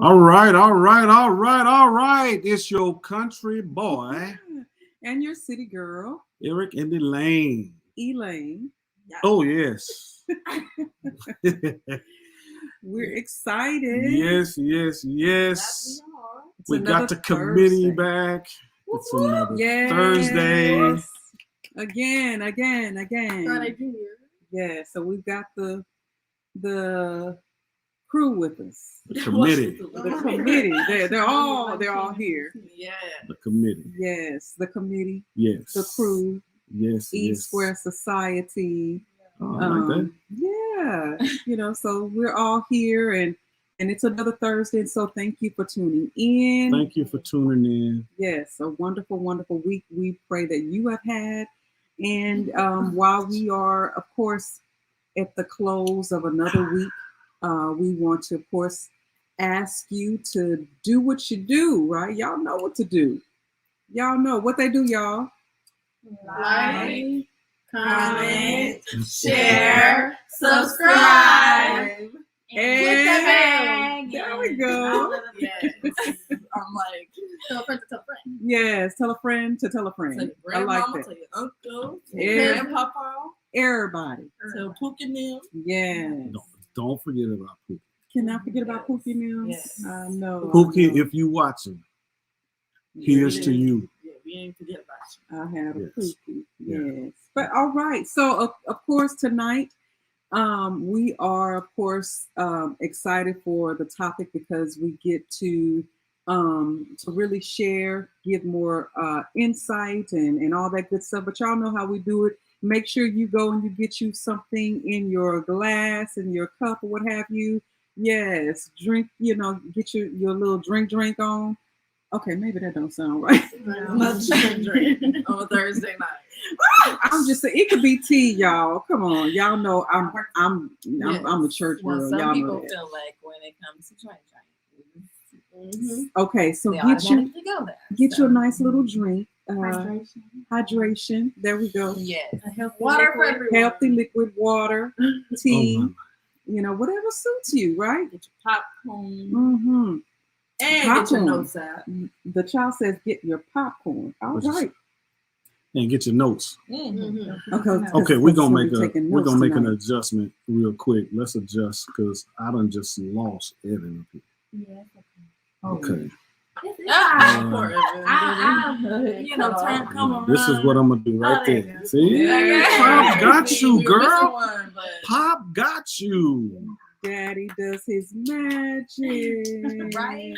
All right, all right, all right, all right. It's your country boy and your city girl, Eric and Elaine. Elaine. Oh yes. We're excited. Yes, yes, yes. We got the another committee Thursday. back. It's another Yes. Thursday. Again. Friday Junior. Yeah, so we've got the crew with us. The committee. The committee. They're all here. Yeah. The committee. Yes, the committee, Yes. the crew, Yes. East yes. Square Society. Oh, I like that. Yeah, so we're all here and it's another Thursday, and so thank you for tuning in. Thank you for tuning in. Yes, a wonderful, wonderful week we pray that you have had. And while we are, of course, at the close of another week, we want to, of course, ask you to do what you do, right? Y'all know what to do. Y'all know what they do, y'all. Like, comment, share, subscribe. And there we go. Yes. I'm like, tell a friend to tell a friend. Yes, tell a friend to tell a friend. Tell your I like grandmama, that. tell your uncle, tell Yeah. your grandpapa, Everybody. tell Pookie and them. Yes. Don't forget about Pookie. Cannot forget about Pookie Mills. Yes. I know. Pookie, if you watching, here's to you. Yeah, we ain't forget about you. I have a Yes. Pookie. Yeah. Yes. But all right. So of course tonight we are of course excited for the topic because we get to really share, give more insight and all that good stuff. But y'all know how we do it. Make sure you go and you get you something in your glass, in your cup, or what have you. Yes, drink. Get your little drink on. Okay, maybe that don't sound right. Let's drink on a Thursday night. I'm just saying it could be tea, y'all. Come on, y'all know I'm a church Well, girl. some Y'all people know that. feel like when it comes to drink, Okay, so they get automatically go there. you a nice little drink. Hydration. Hydration. There we go. Yes. Water for everyone. Healthy liquid water, Oh, tea. my. Whatever suits you, right? Get your popcorn. Mm-hmm. And get Popcorn. your notes out. The child says, "Get your popcorn." All Which is- right. And get your notes. Okay, We're gonna make an tonight. adjustment real quick. Let's adjust because I done just lost Evan. Okay. Come This is what I'm gonna do right there there. you See? Yeah. Pop got you, We were missing girl. one, but- Pop got you. Daddy does his magic. Right?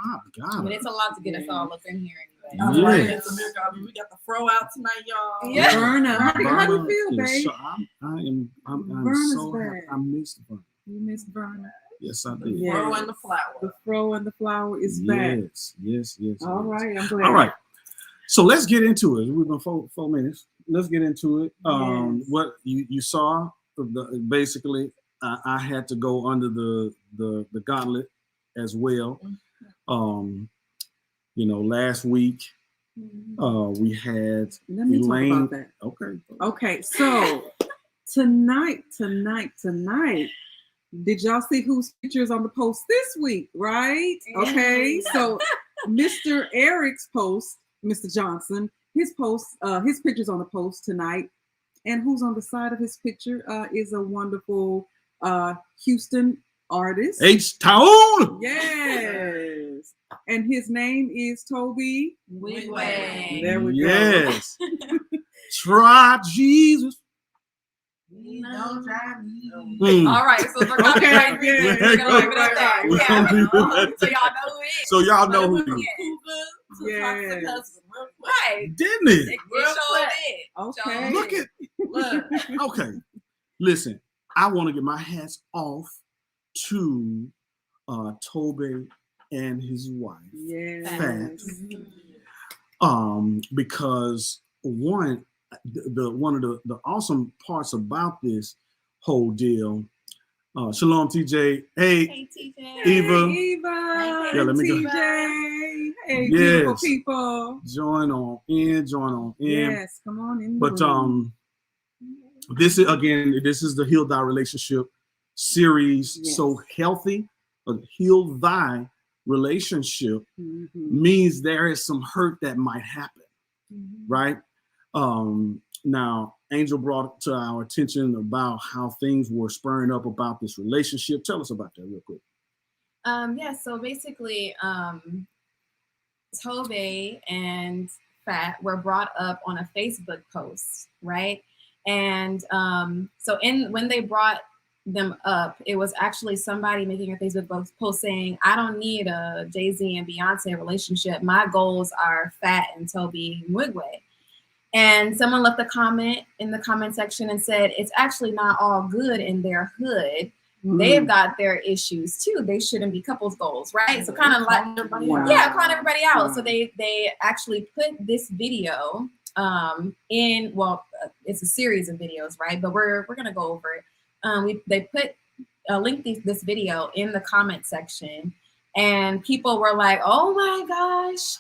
Pop got But it. it's a lot to get us all up in here All anyway. right, Yes. it's a miracle. I mean, we got the throw out tonight, y'all. Yeah. Verna, how do you feel, Yes, babe? so I'm Verna's so happy. back. I missed Verna. You miss Verna. Yes, I The did. Yeah. throw and the flower. The fro and the flower is back. Yes. All yes. right, I'm glad. All right. So let's get into it. We've been 4 minutes. Let's get into it. Yes. What you saw, basically, I had to go under the gauntlet as well. Last week we had Let me Elaine. talk about that. Okay, so tonight, did y'all see whose picture is on the post this week, right? Okay, so Mr. Eric's post, Mr. Johnson, his picture's on the post tonight. And who's on the side of his picture is a wonderful Houston artist. H-Town. Yes. And his name is Tobe Nwigwe. There we Yes. Try Jesus. Don't drive me. All right, so for copyright reasons, we're gonna leave it at that. We're gonna leave it at So y'all know who it is. So y'all know who he is. Yes. Right. Didn't it? It sure did. Okay. Look at Look. okay. Listen, I want to get my hats off to Tobe and his wife. Yes. Because one of the awesome parts about this whole deal. Shalom, TJ. Hey, TJ. Eva. Eva. Yeah, let me go. TJ. Hey, Yes. beautiful people. Join on in. Yes, come on in. But this is the Heal Thy Relationship series. Yes. So healthy, Heal Thy relationship means there is some hurt that might happen, right? Now, Angel brought to our attention about how things were spurring up about this relationship. Tell us about that real quick. Yeah, so basically, Tobe and Fat were brought up on a Facebook post, right? And so when they brought them up, it was actually somebody making a Facebook post saying, I don't need a Jay-Z and Beyonce relationship. My goals are Fat and Tobe Nwigwe. And someone left a comment in the comment section and said, it's actually not all good in their hood. They've got their issues too. They shouldn't be couples goals, right? So kind of like, calling everybody out. So they actually put this video in, well, it's a series of videos, right? But we're gonna go over it. They put linked this video in the comment section, and people were like, oh my gosh,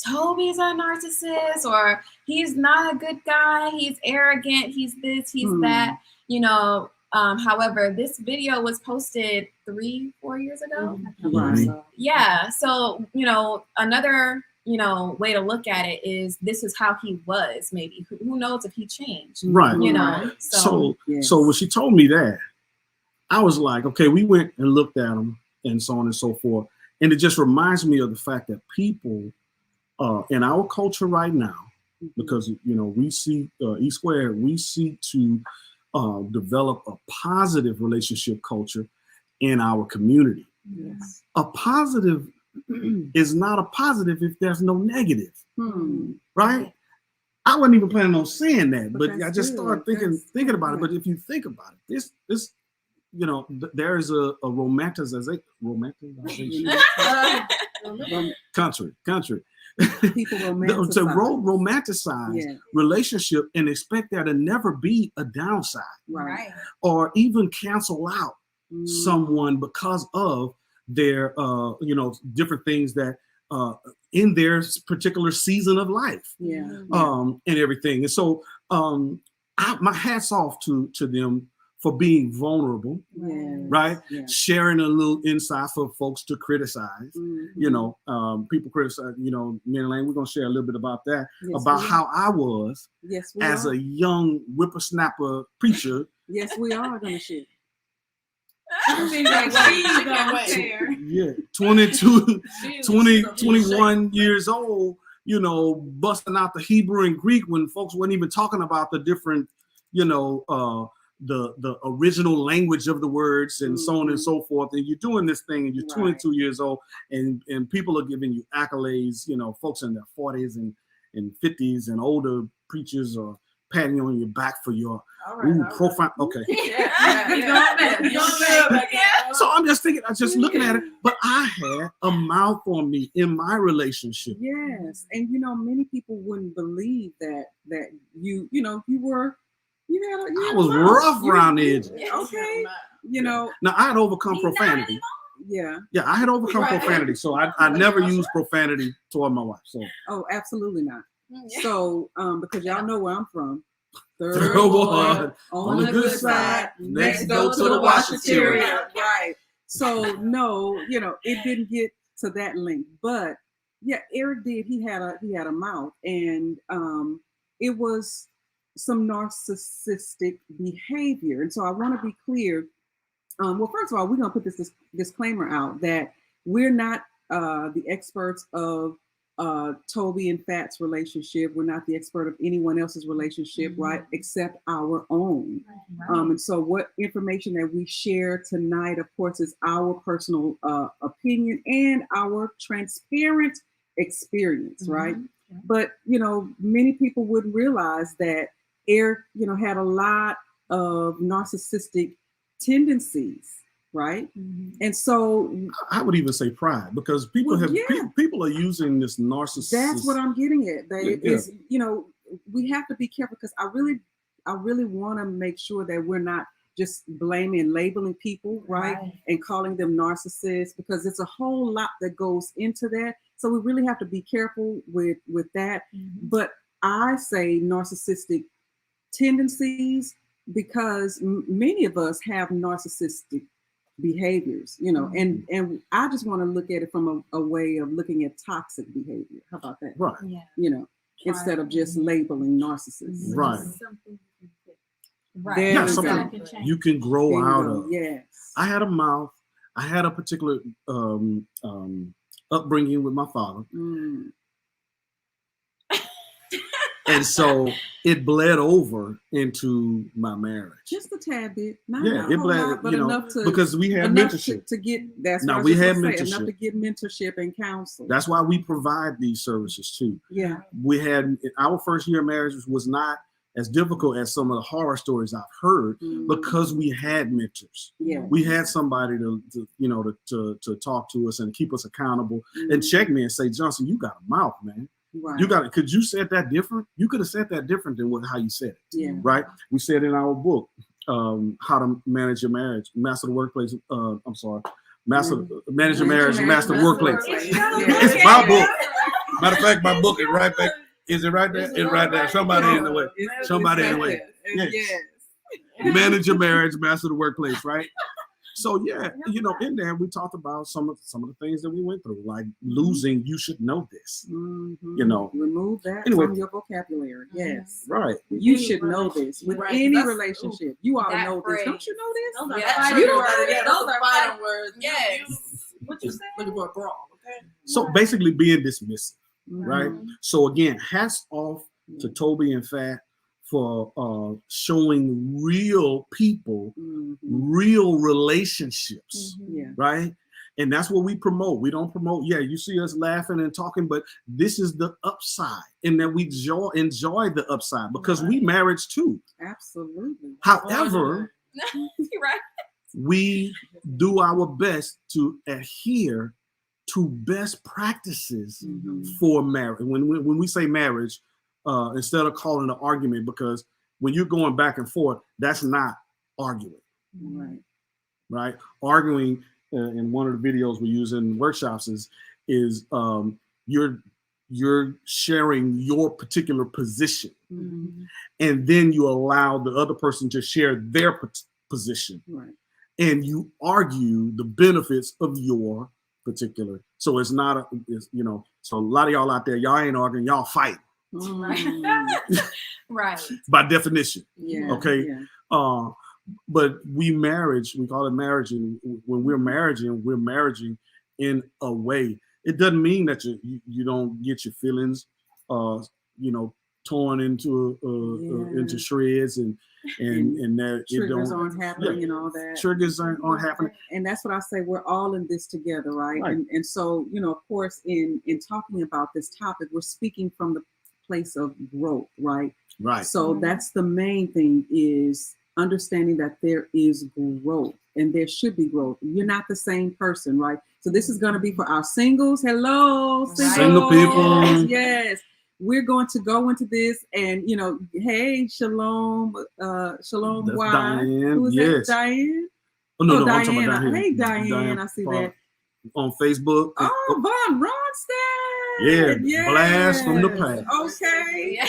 Toby's a narcissist, or he's not a good guy, he's arrogant, he's this, he's that, you know. However, this video was posted 3-4 years ago. Yeah, so you know, another way to look at it is this is how he was. Maybe who knows if he changed, right? You know. So when she told me that, I was like, okay, we went and looked at him and so on and so forth, and it just reminds me of the fact that people in our culture right now, because you know we see E Squared, we seek to develop a positive relationship culture in our community. Yes. A positive is not a positive if there's no negative, right? I wasn't even planning on saying that, but I just started thinking about it. But if you think about it, this you know, there is a romanticization. Country. People romanticize. To romanticize relationship and expect there to never be a downside, Right. or even cancel out someone because of their you know, different things that in their particular season of life, and everything. And so my hat's off to them for being vulnerable, right? Sharing a little insight for folks to criticize. You know, people criticize, you know, me and Lane, we're gonna share a little bit about that, about how I was as a young whippersnapper preacher. Yes, we are gonna share. Yeah, 22, 21 years old, you know, busting out the Hebrew and Greek when folks weren't even talking about the different, you know, the original language of the words and so on and so forth. And you're doing this thing and you're 22 years old and people are giving you accolades, you know, folks in their 40s and 50s and older preachers are patting you on your back for your profound. Okay. So I'm just thinking, I'm just looking at it, but I had a mouth on me in my relationship. Yes. And you know, many people wouldn't believe that you know, I was rough around the edges. Okay. You know. Now I had overcome profanity. Yeah, I had overcome profanity. So I never used profanity toward my wife. So. Oh, absolutely not. So because y'all know where I'm from. Third ward, on the good side, next door to the washateria. Right. So no, you know, it didn't get to that length. But yeah, Eric did. He had a mouth, and it was some narcissistic behavior. And so I want to be clear. Well, first of all, we're going to put this disclaimer out that we're not the experts of Tobe and Fat's relationship. We're not the expert of anyone else's relationship, right? Except our own. Right. And so what information that we share tonight, of course, is our personal opinion and our transparent experience, right? But, you know, many people wouldn't realize that Eric, you know, had a lot of narcissistic tendencies, right? And so I would even say pride, because people people are using this narcissist. That's what I'm getting at. It's, you know, we have to be careful, because I really want to make sure that we're not just blaming and labeling people, right? And calling them narcissists, because it's a whole lot that goes into that. So we really have to be careful with that. But I say narcissistic tendencies because many of us have narcissistic behaviors, you know, and I just want to look at it from a way of looking at toxic behavior. How about that? Right. Yeah. You know, instead of just labeling narcissists. Right. Right. There Yeah, we something go. you can grow There you out go. of. Yes. I had a mouth. I had a particular upbringing with my father. Mm. And so it bled over into my marriage. Just a tad bit. Not Yeah, a it whole bled, lot, but you know, enough to because we had enough mentorship. to get that's No, what I we was had just gonna say, enough mentorship. to get mentorship and counsel. That's why we provide these services too. Yeah. We had our first year of marriage was not as difficult as some of the horror stories I've heard because we had mentors. Yeah. We had somebody to talk to us and keep us accountable and check me and say, Johnson, you got a mouth, man. Right. You got it. Could you said that different? You could have said that different than how you said it. Yeah. Right. We said in our book, How to Manage Your Marriage, Master the Workplace. Manage Your Marriage, Master the Workplace. It's my book. Matter of fact, my book is right back. Is it right there? It's right there. Somebody in the way. Somebody in the way. Yes. Manage Your Marriage, Master the Workplace. Right. So yeah, you know, in there we talked about some of the things that we went through, like losing. You should know this. You know, remove that from your vocabulary. Yes, right. You should know this with any relationship. You ought to know this. Don't you know this? Yeah, you don't know this. Those are fighting words. Yes. What you say? Looking for a brawl. Okay. So basically, being dismissive, right? So again, hats off to Tobe and Fat for showing real people, real relationships, right? And that's what we promote. We don't promote, you see us laughing and talking, but this is the upside, and that we enjoy the upside because we marriage too. Absolutely. However, right. we do our best to adhere to best practices for marriage. When we say marriage, instead of calling it an argument, because when you're going back and forth, that's not arguing. Right? Arguing in one of the videos we use in workshops is you're sharing your particular position, and then you allow the other person to share their position, and you argue the benefits of your particular. So it's not so a lot of y'all out there, y'all ain't arguing, y'all fighting. Right. By definition. Okay. Yeah. But we call it marriage, and when we're marrying in a way. It doesn't mean that you don't get your feelings torn into shreds and that triggers aren't happening and all that. Triggers aren't happening. And that's what I say, we're all in this together, right? And so, of course, in talking about this topic, we're speaking from the place of growth, right? Right. So that's the main thing, is understanding that there is growth and there should be growth. You're not the same person, right? So this is going to be for our singles. Hello, single people. Yes. We're going to go into this and, hey, Shalom, Shalom, that's why? Diane. Who is that? Diane? Oh, no, Diane. I'm talking about Diane. Hey, Diane, I see that. On Facebook. Oh, Von Ronstadt. Yeah, blast from the past. Okay.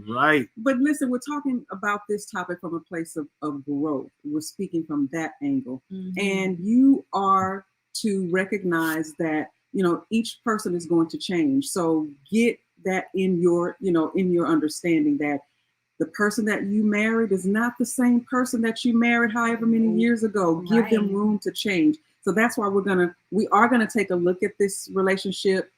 Right. But listen, we're talking about this topic from a place of growth. We're speaking from that angle. And you are to recognize that, each person is going to change. So get that in your understanding that the person that you married is not the same person that you married however many years ago. Give them room to change. So that's why we are gonna take a look at this relationship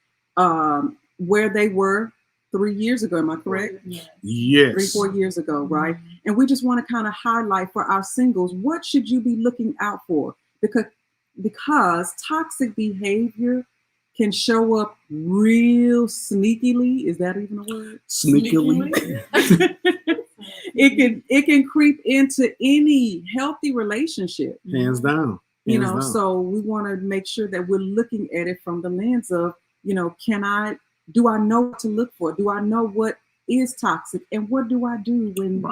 where they were 3 years ago. Am I correct? Yes. 3-4 years ago, right? And we just want to kind of highlight for our singles, what should you be looking out for? Because toxic behavior can show up real sneakily. Is that even a word? Sneakily. It can creep into any healthy relationship. Hands down. So we want to make sure that we're looking at it from the lens of, do I know what to look for? Do I know what is toxic? And what do I do when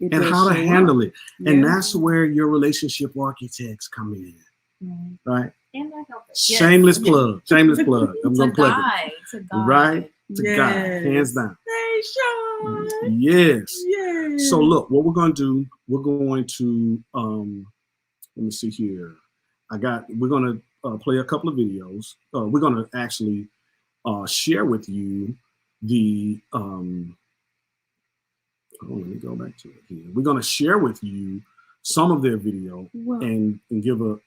and how to handle it? And that's where your relationship architects come in. Right? And that helps. Shameless plug. Shameless plug. I'm going to plug it. To God. Right? To God. Hands down. Hey, Sean. Yes. Yes. So look, what we're going to do, we're going to, let me see here. we're gonna play a couple of videos. We're gonna actually share with you the let me go back to it here. We're gonna share with you some of their video and give a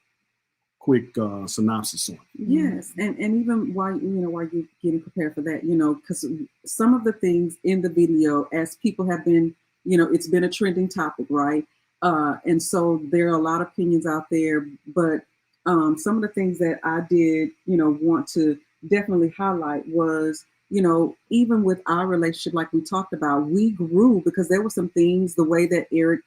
quick synopsis on it. Yes, and even while you're getting prepared for that, because some of the things in the video, as people have been, it's been a trending topic, right? And so there are a lot of opinions out there, but some of the things that I did, want to definitely highlight was, even with our relationship, like we talked about, we grew because there were some things, the way that Eric,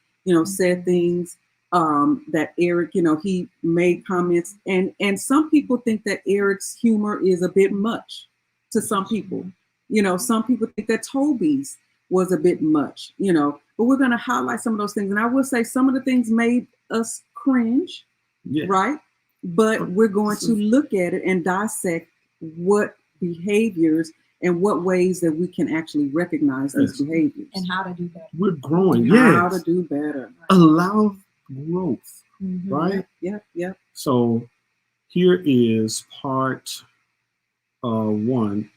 said things, that Eric, he made comments, and some people think that Eric's humor is a bit much to some people. Some people think that Tobe's was a bit much, but we're going to highlight some of those things. And I will say some of the things made us cringe, right? But we're going to look at it and dissect what behaviors and what ways that we can actually recognize these behaviors. And how to do better. We're growing, How to do better. Allow growth, right? Yep. So here is part 1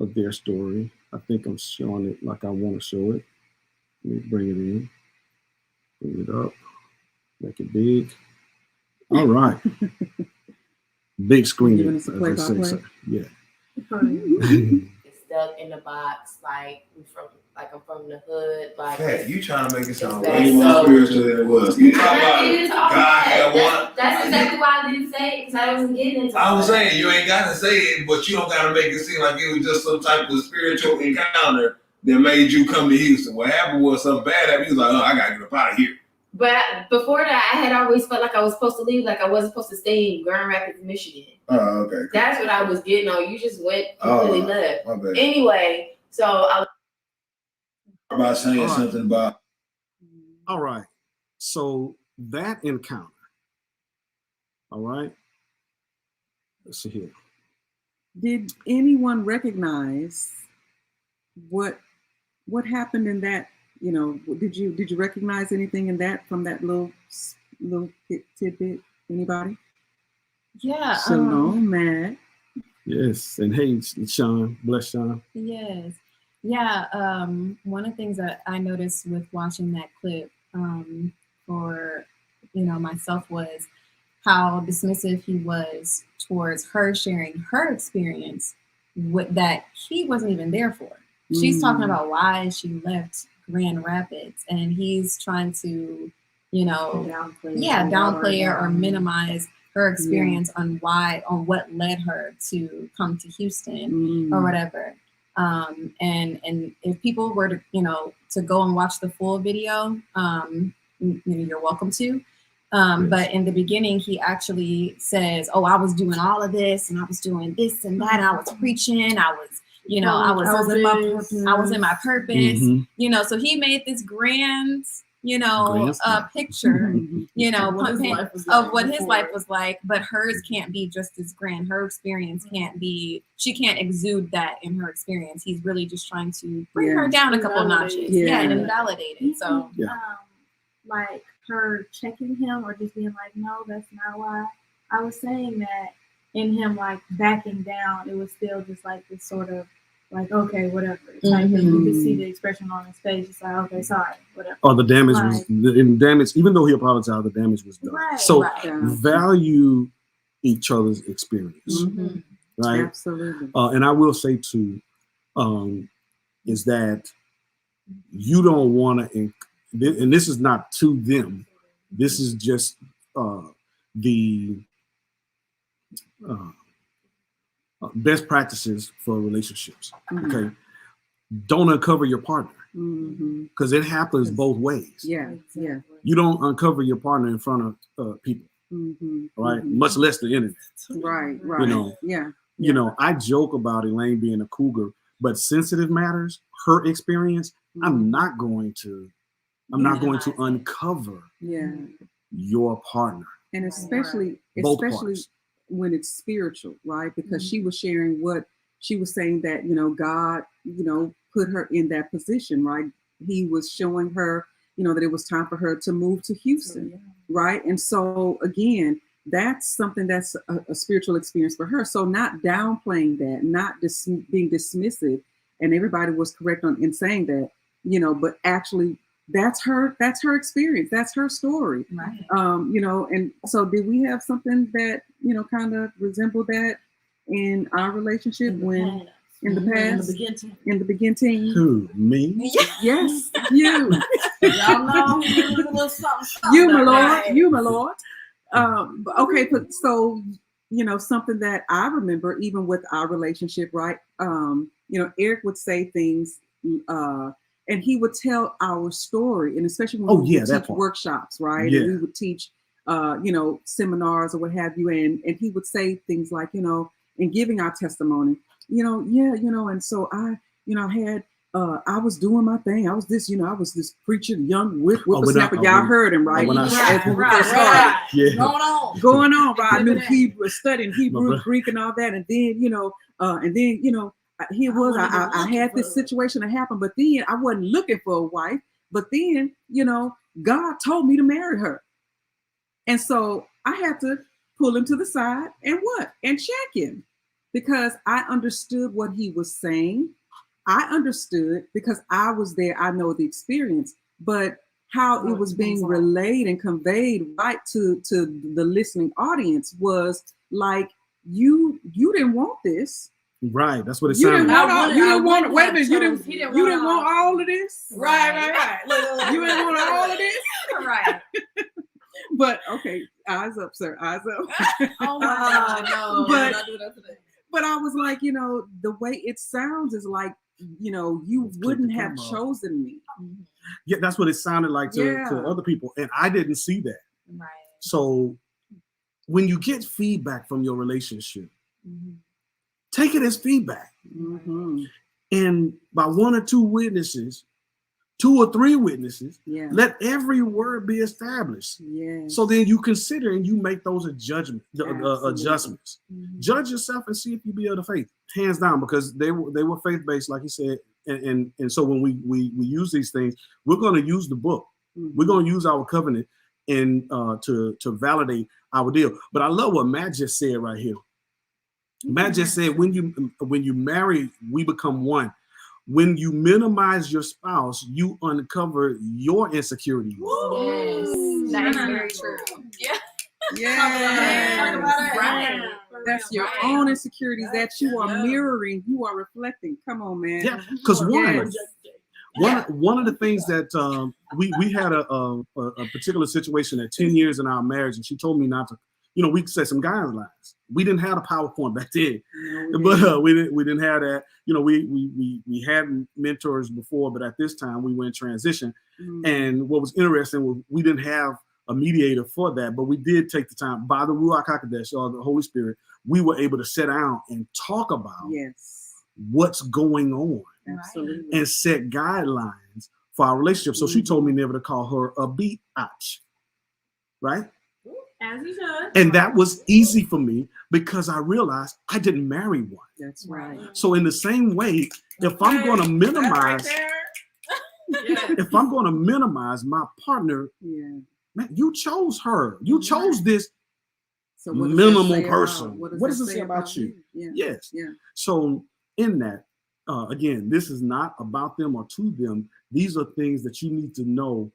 of their story. I think I'm showing it like I want to show it. Let me bring it in. Bring it up. Make it big. All right. Big screen. As I say, so. Yeah. It's stuck in the box, like I'm from the hood. Like, hey, you trying to make it sound way more spiritual than it was. You talk about God had one. That's exactly why I didn't say it, because I wasn't getting into it. I was saying you ain't got to say it, but you don't got to make it seem like it was just some type of spiritual encounter that made you come to Houston. What happened was something bad happened. You was like, oh, I got to get up out of here. But before that, I had always felt like I was supposed to leave, like I wasn't supposed to stay in Grand Rapids, Michigan. Oh, okay. Cool. That's what I was getting on. You just went completely left. My bad. Anyway, so I was about saying something about. All right. So that encounter. All right. Let's see here. Did anyone recognize what happened in that? Did you recognize anything in that from that little tidbit? Anybody? Yeah. Matt. Yes, and hey, Sean, bless Sean. Yes. Yeah. One of the things that I noticed with watching that clip for myself was how dismissive he was towards her sharing her experience that he wasn't even there for. She's talking about why she left Grand Rapids, and he's trying to, downplay or minimize her experience on what led her to come to Houston or whatever. And if people were to go and watch the full video, you're welcome to. But in the beginning, he actually says, "Oh, I was doing all of this, and I was doing this and that. And I was preaching. I was." I was in my purpose, so he made this grand, picture, of what his life was like, but hers can't be just as grand. Her experience she can't exude that in her experience. He's really just trying to bring her down a couple notches. And invalidate it. So, like her checking him or just being like, no, that's not why. I was saying that in him, like backing down, it was still just like this sort of like, okay, whatever. Type thing. You could see the expression on his face. It's like, okay, sorry, whatever. Oh, the damage was even though he apologized, the damage was done. Right, so value each other's experience, right? Absolutely. And I will say too, is that you don't want to, and this is not to them. This is just the best practices for relationships. Okay, don't uncover your partner because it happens both ways. You don't uncover your partner in front of people, right? Much less the internet. Right. I joke about Elaine being a cougar, but sensitive matters, her experience, I'm not going to uncover your partner, and especially when it's spiritual, right? Because she was sharing what she was saying, that God put her in that position, right? He was showing her that it was time for her to move to Houston, right? And so again, that's something that's a spiritual experience for her. So not downplaying that, not being dismissive, and everybody was correct in saying that, you know, but actually that's her experience, that's her story. Right. You know, and so did we have something that, you know, kind of resembled that in our relationship in the past? In the beginning. Who, me? Yes, you. Y'all know he was a little something. You, my lord. Okay, but so, you know, something that I remember even with our relationship, right? You know, Eric would say things, and he would tell our story, and especially when we would teach workshops, right? Yeah. And we would teach, you know, seminars or what have you, and he would say things like, you know, in giving our testimony, you know, and so I had, I was doing my thing. I was this, I was this preacher, young whippersnapper. Y'all heard him, right? Right. Yeah. Going on. Right. I knew Hebrew, studying Hebrew, Greek, and all that, and then, here was I had this situation that happened, but then I wasn't looking for a wife. But then, God told me to marry her, and so I had to pull him to the side and check him, because I understood what he was saying. I understood because I was there. I know the experience, but how it was being relayed and conveyed right to the listening audience was like, you didn't want this. Right. That's what it You sounded didn't like. want you didn't want all of this. Right. You didn't want all of this. Right. But okay, eyes up, sir. Eyes up. Oh my God, no. But I was like, the way it sounds is like, you wouldn't have chosen me. Yeah, that's what it sounded like to other people. And I didn't see that. Right. So when you get feedback from your relationship, take it as feedback. Mm-hmm. And by one or two witnesses, 2 or 3 witnesses, let every word be established. Yes. So then you consider and you make those adjustments. Mm-hmm. Judge yourself and see if you be of the faith, hands down, because they were faith-based, like he said. And so when we use these things, we're going to use the book. Mm-hmm. We're going to use our covenant and to validate our deal. But I love what Matt just said right here. Matt just said, when you marry, we become one. When you minimize your spouse, you uncover your insecurity. Yes, that is very true. Yeah. Yeah. Right. That's your own insecurities that you are mirroring. You are reflecting. Come on, man. Yeah, because one of the things that we had a particular situation at 10 years in our marriage, and she told me not to. We set some guidelines. We didn't have a PowerPoint back then, but we didn't have that. We had mentors before, but at this time we were in transition. And what was interesting was we didn't have a mediator for that, but we did take the time by the Ruach HaKodesh, or the Holy Spirit. We were able to sit down and talk about what's going on, and set guidelines for our relationship. So she told me never to call her a biatch, right? As you should. And that was easy for me because I realized I didn't marry one. That's right. So in the same way, if I'm going to minimize, if I'm going to minimize my partner, man, you chose her. You chose this minimal person. What does it say about you? Yes. Yeah. So in that, again, this is not about them or to them. These are things that you need to know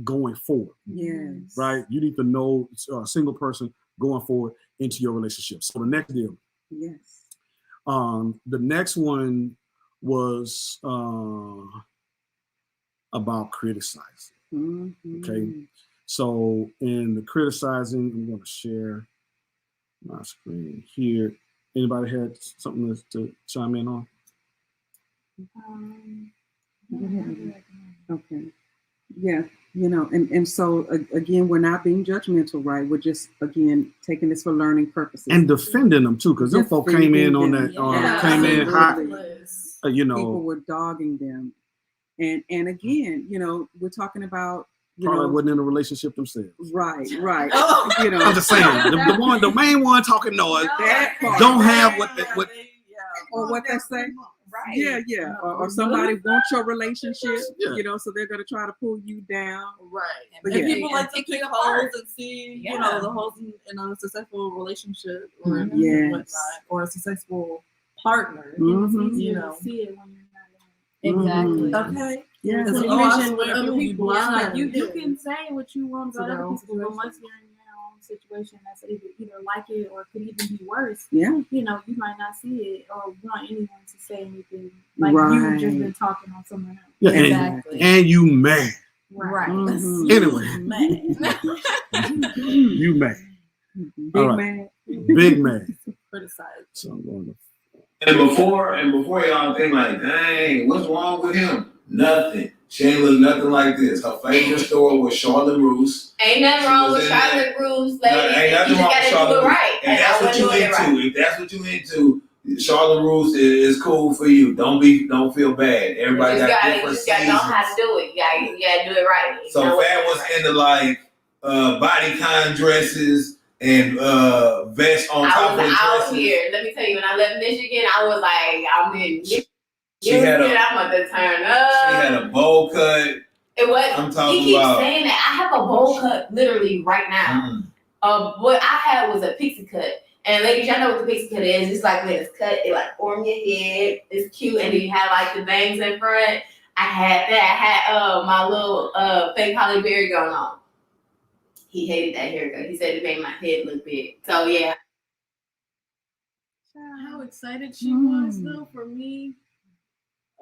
going forward. Yes. Right? You need to know a single person going forward into your relationship. So the next deal. Yes. The next one was about criticizing. Mm-hmm. Okay. So in the criticizing, I'm going to share my screen here. Anybody had something to chime in on? Okay. Yeah, and so again, we're not being judgmental, right? We're just, again, taking this for learning purposes. And defending them too, because them folk came in on that, came in hot. People were dogging them. And again, we're talking about, probably wasn't in a relationship themselves. Right. I'm just saying, the main one talking noise, don't have what or what they say. right. Yeah. Or somebody wants your relationship, Yeah. you know, so they're gonna try to pull you down. Right. But And yeah. people like to Pick you pick apart. holes and see, Yeah. you know, the holes in a successful relationship or Mhm. Yes. whatnot, or a successful partner. Mhm. It's easier You know. to see it when you're not Exactly. Okay. Yeah. Because You I mentioned swear with other I'm gonna be people. It's like blind. you can say what you want To about their other own people, but once situation. you're in your own situation that's either like it or could even be worse, Yeah. you know, you might not see it or want anyone to say anything like Right. you've just been talking on someone else. Yeah, Exactly. and you mad. Right. Mhm. Anyway, Man. you mad. Big All right. man. Big mad. Criticize. So I'm going to And before y'all think like, dang, what's wrong with him? Nothing. She ain't look nothing like this. Her favorite store was Charlotte Russe. Ain't nothing She wrong was with in there. Charlotte Russe, No, ladies. ain't You nothing just wrong with gotta do Charlotte it Russe. right. And that's I what you wasn't doing it right. into. If that's what you into, Charlotte Russe is cool for you. Don't feel bad. Everybody You got just different gotta know how to seasons. do it. You gotta do it right. You So know what Fat to do was right. into like bodycon dresses and vests on top of the I was out dresses. here. Let me tell you, when I left Michigan, I was like, I'm in Michigan. She had I'm about to turn up. She had a bowl cut. It was. I'm talking He keeps about. saying that. I have a bowl cut literally right now. What I had was a pixie cut. And ladies, y'all know what the pixie cut is. It's like when it's cut, it like form your head. It's cute, and then you have like the bangs in front. I had that. I had my little fake Holly Berry going on. He hated that haircut. He said it made my head look big. So yeah. How excited she was though for me.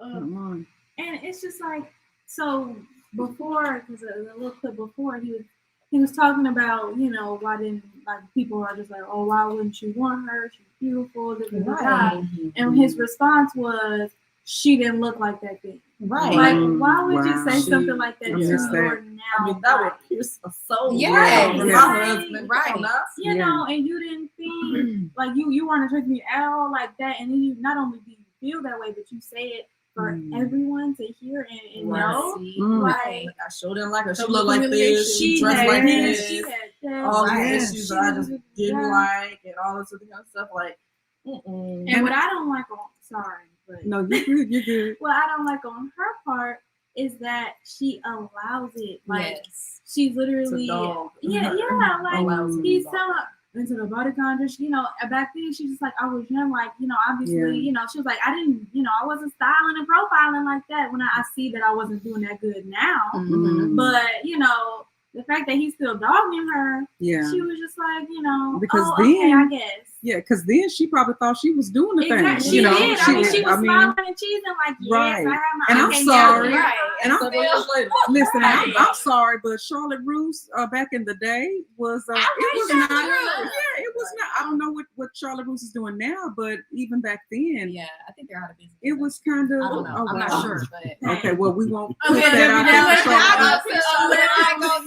And it's just like, so before, because a little clip before, he was talking about, you know, why didn't, like, people are just like, oh, why wouldn't you want her? She's beautiful. Da, da, da, da. And his response was, she didn't look like that thing. Right. Like, why would you say She- something like that to missed your that. now? I mean, that would pierce a soul. Yes. For Yeah. my husband. Right. Come on now. You know, and you didn't think, like, you weren't attracted to me at all like that. And then you, not only do you feel that way, but you say it for everyone to hear and know. Right. Like, I sure didn't like her. She So looked like this. She dressed had like this, this. she had that. All the Right. issues that I just didn't like and all this other kind of stuff. Like, And what I don't like on, sorry, but No, you're good. what I don't like on her part is that she allows it. Like, Yes. she's literally, dog. yeah, like, Allows it. he's telling her into the body contest, you know, back then she's just like, I was young, like, you know, obviously, Yeah. you know, she was like, I didn't, you know, I wasn't styling and profiling like that when I see that I wasn't doing that good now. Mm-hmm. But, you know, the fact that he's still dogging her, Yeah. she was just like, you know, Because okay, then- I guess. Yeah, because then she probably thought she was doing the Exactly. thing. She You know, did. I mean, she was smiling and cheesing like, yes, Right. I have my And I'm okay, sorry. yeah, Right. And I'm Several years later. listen. Right. I'm sorry, but Charlotte Russe back in the day was it was Charlotte not. Russe. Yeah, it was not. I don't know what Charlotte Russe is doing now, but even back then, Yeah, I think they're out of business. it was kind of. I don't know. oh, I'm wow. not sure, but Okay, well, we won't when put that out there. for Charlotte Russe.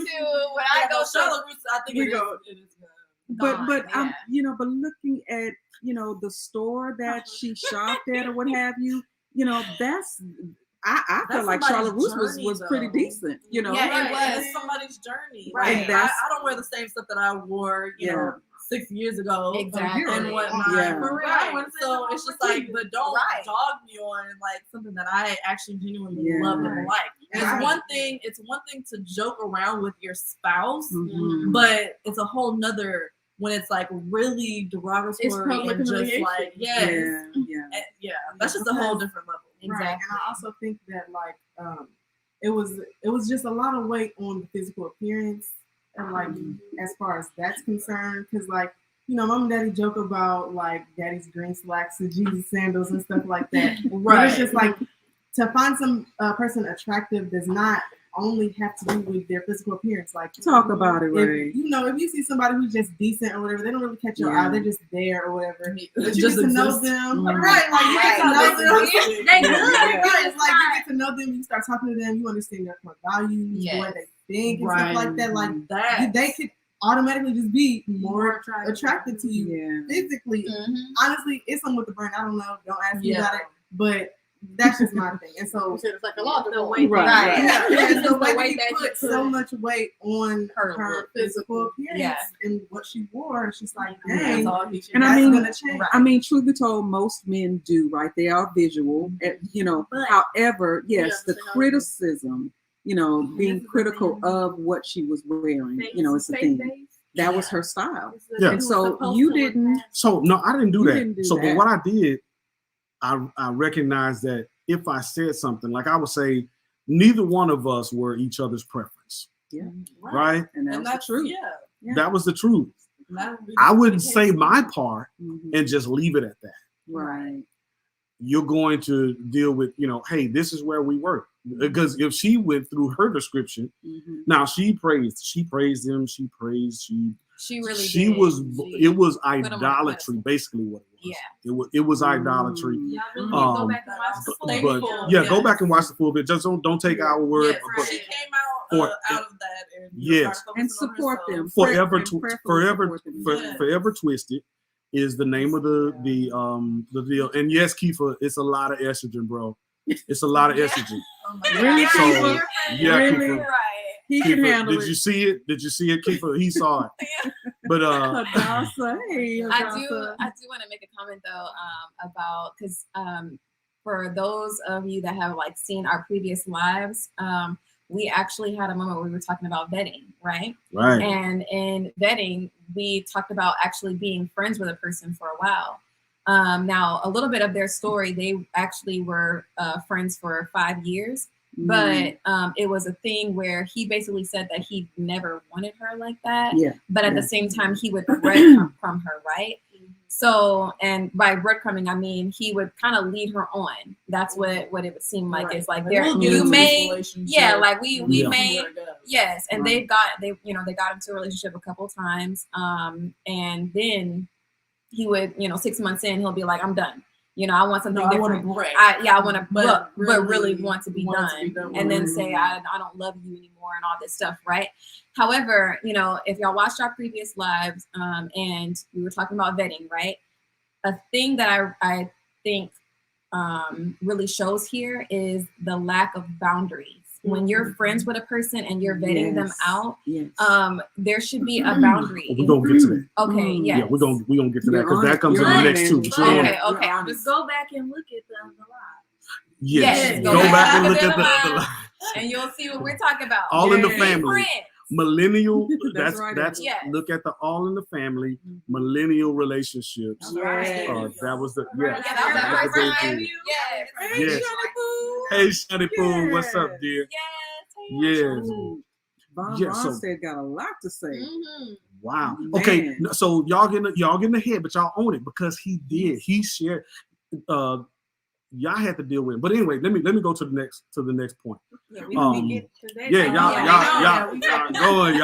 when I go Charlotte Russe, I think We it is go. good. gone, But yeah. you know, but looking at, you know, the store that she shopped at or what have you, you know, that's I felt like Charlotte somebody's Russe journey, was pretty though. decent, you know. Yeah, Right. it was. And it's somebody's journey. Right. Like, That's- I don't wear the same stuff that I wore, you know, 6 years ago. Exactly. And whatnot. Yeah. For real. Right. So it's just like, but don't Right. dog me on like something that I actually genuinely Yeah. love and like. It's Right. one thing. It's one thing to joke around with your spouse, Mhm. but it's a whole nother when it's like really derogatory public and just humiliation. like yes. Yeah. Yeah, that's just a whole different level. Exactly. Right. And I also think that like it was just a lot of weight on the physical appearance and like as far as that's concerned, because like, you know, mom and daddy joke about like daddy's green slacks and Jesus sandals and stuff like that. But it's just like to find some person attractive does not only have to do with their physical appearance. Like, Talk about it, if, Ray. you know, if you see somebody who's just decent or whatever, they don't really catch your Yeah. eye. They're just there or whatever. It But you just get to know exists. them, Mhm. right? Like you get to Right. know them. They good. Right, it's like you Right. get to know them, you start talking to them, you understand their core values, the way Yes. they think and Right. stuff like that. Like That they could automatically just be more attracted to you Yeah. physically. Mhm. Honestly, it's something with the brain. I don't know. Don't ask me Yeah. about it. But that's just my thing. And so It's like a lot of weight. Right. yeah, so the like way he that you put so much weight on her her physical appearance Yeah. and what she wore. And she's like, That's dang, all he should And I that's mean, gonna change. I mean, truth be told, most men do, right? They are visual, you know. But- However, yes, the Yeah, so- criticism, you know, being This is the critical thing. of what she was wearing, you know, it's a thing. That was her style. Yeah. And so you didn't. So no, I didn't do You that. didn't do so, but that. what I did, I recognized that if I said something, like I would say, neither one of us were each other's preference, Yeah. right? And And that's the truth. Yeah. That was the truth. That would be I the wouldn't case. say my part Mhm. and just leave it at that. Right. You're going to deal with, you know, hey, this is where we work. Because if she went through her description, Mhm. now she praised him, she praised, She really she did. was, She it was put 'em on a idolatry, pedestal. basically what it was. Yeah. It was idolatry. Mm. Y'all really Um, go back and watch the full But video. yeah, go back and watch the full bit. Just don't take our word. Yes, But she came out For- out of that and Yes. started And focusing on support herself. them. Forever, And prayerfully support them. Yes. Forever Twisted is the name of the deal. And yes, Kiefer, it's a lot of estrogen, bro. It's a lot of estrogen. Oh my God. Really, So, Kiefer? yeah, Really? Kiefer. Right. He can Kiefer, handle did it. you see it? Did you see it, Kiefer? He saw it. But Hadassah, hey, I Hadassah. do want to make a comment though about because for those of you that have like seen our previous lives, we actually had a moment where we were talking about vetting, right? right. And in vetting, we talked about actually being friends with a person for a while. Now, a little bit of their story, they actually were friends for 5 years. Mm. But it was a thing where he basically said that he never wanted her like that. Yeah. But at Yeah. the same time, he would breadcrumb from her, right? So, and by breadcrumbing, I mean he would kind of lead her on. That's what it would seem like. Right. It's like Like, there, we'll get you into may, this relationship yeah, like we Yeah. and may, see where it goes. yes, and Right. they got into a relationship a couple times, and then he would, 6 months in, he'll be like, I'm done. I want something No, I want different. to break. I want to But look, but really really want to be want to be done, done and with then it. say I don't love you anymore and all this stuff, right? However, if y'all watched our previous lives, and we were talking about vetting, right? A thing that I think really shows here is the lack of boundaries. When you're friends with a person and you're vetting them Yes. out, Yes. there should be a boundary. We're gonna get to that. Okay, Mm. yes. Yeah, we're gonna get to that You're because on that it. comes in You're the on next it, two. Andy. But you're on Okay, it. okay. You're on it. Just go back and look at the live. Yes. Yes, Go back and look at live. the And you'll see what we're talking about. All in the Yes. family. Friends. Millennial. That's That's right, that's Andy. Yes. look at the All in the Family millennial relationships. Yes. That was the Yeah, that was the our first thing. time. Yes. Hey, Yes. Shawty Boo. Hey, Shawty Poo, what's up, dear? Yes. Yes. Von Yeah, so- Ronstedt got a lot to say. Mm-hmm. Wow. Man. Okay. So y'all getting ahead, but y'all own it because he did. He shared. Y'all had to deal with it. But anyway, let me go to the next point. Yeah, Yeah, yeah, y'all going.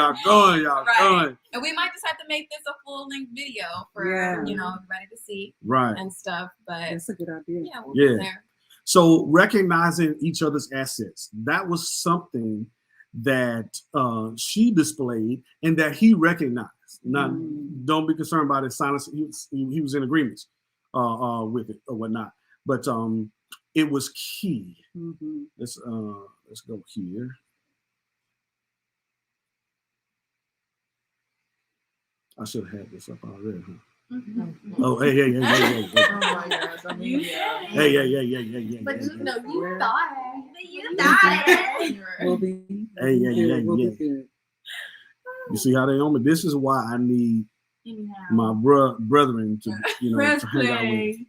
Right. And we might just have to make this a full-length video for everybody to see Right. and stuff. But That's a good idea. yeah, we'll Yeah. get there. So recognizing each other's assets, that was something that she displayed and that he recognized. Now, don't be concerned about his silence. He was in agreement with it or whatnot. But it was key. Mm-hmm. Let's go here. I should have had this up already, huh? Mm-hmm. Oh, hey. Oh my gosh. I mean, yeah. Hey, yeah. But yeah. you thought it. We'll be. Hey, We'll be yeah. good. You see how they own me? This is why I need Anyhow. my brethren to, Press to hang out with. play.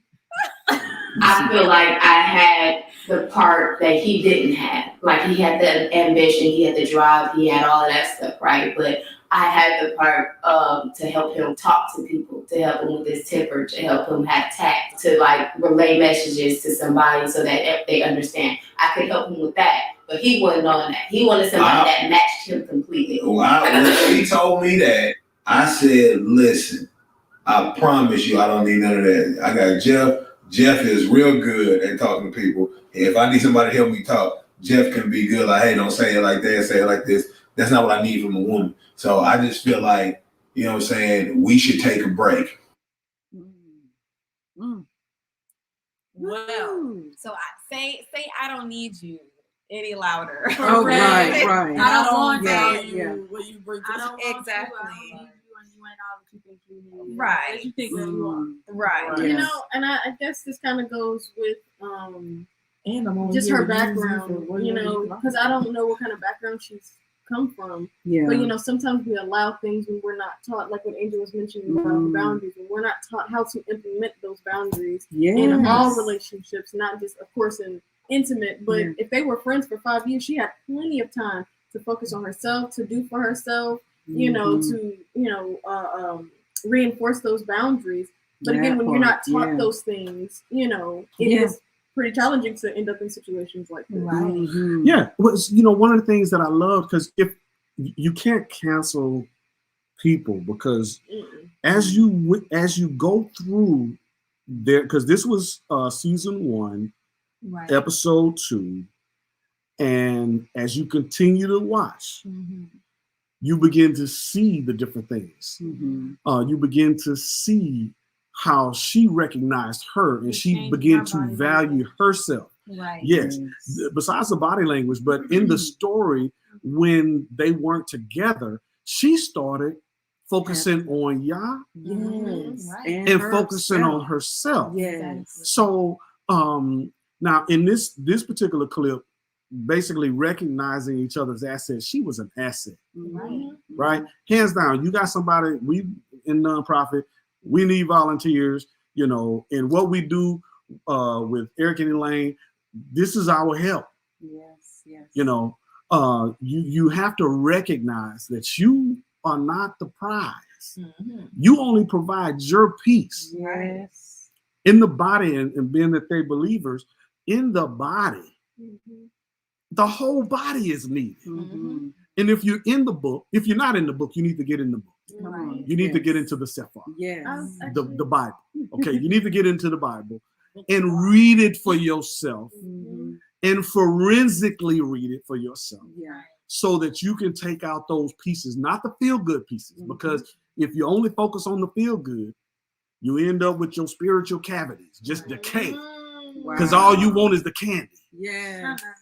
I feel like I had the part that he didn't have. Like he had the ambition, he had the drive, he had all of that stuff, right? But I had the part to help him talk to people, to help him with his temper, to help him have tact, to like relay messages to somebody so that they understand. I could help him with that, but he wasn't on that. He wanted somebody that matched him completely. When he told me that, I said, listen, I promise you I don't need none of that. I got Jeff. Jeff is real good at talking to people. If I need somebody to help me talk, Jeff can be good. Like, hey, don't say it like that, say it like this. That's not what I need from a woman. So I just feel like, we should take a break. Mm. Well, So say I don't need you any louder. Oh, right. I don't want that. you what you bring to I don't want Exactly. you. I don't need you, and you ain't all that you think you need. Right. As you think that you are. Right. Yeah. You know, and I guess this kind of goes with and I'm on just here her to use background, for what you you know, want. because I don't know what kind of background she's come from. Yeah. But you know, sometimes we allow things when we're not taught, like what Angel was mentioning about the boundaries, and we're not taught how to implement those boundaries in all relationships, not just, of course, in intimate. But if they were friends for 5 years, she had plenty of time to focus on herself, to do for herself, you know, to reinforce those boundaries. But again, when you're not taught those things, you know, it is pretty challenging to end up in situations like this. Right. Yeah, well, you know, one of the things that I love, because if you can't cancel people, because as you go through there, because this was season 1, Right. episode 2, and as you continue to watch, you begin to see the different things. You begin to see how she recognized her, and she began to value herself. Right. Yes, besides the body language, but in the story, when they weren't together, she started focusing on Yah Right. and focusing on herself. So now in this particular clip, basically recognizing each other's assets, she was an asset. Right? Hands down, you got somebody, we in nonprofit, we need volunteers, you know, and what we do with Eric and Elaine, this is our help. You know, you have to recognize that you are not the prize. You only provide your piece. In the body, and being that they're believers, in the body, the whole body is needed. And if you're in the book, if you're not in the book, you need to get in the book. You need to get into the Sephar, the Bible. Okay, you need to get into the Bible and read it for yourself, and forensically read it for yourself, so that you can take out those pieces, not the feel-good pieces, because if you only focus on the feel-good, you end up with your spiritual cavities just decay, because all you want is the candy.